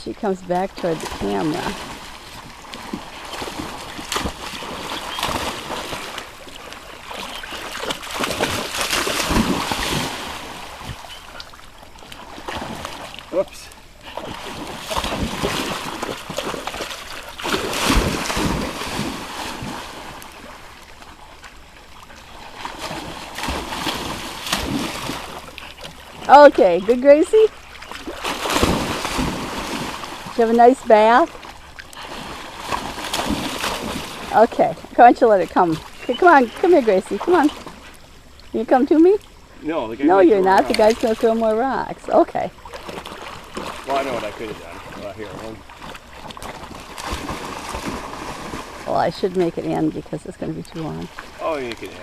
She comes back toward the camera. Whoops. Okay, good, Gracie? Did you have a nice bath? Okay, why don't you let it come? Okay, come here, Gracie, come on. You come to me? No, the guy. No, you're not. The guy's gonna throw more rocks. Okay. Well, I know what I could have done. Well, here. Well, I should make it end because it's gonna be too long. Oh, you can end.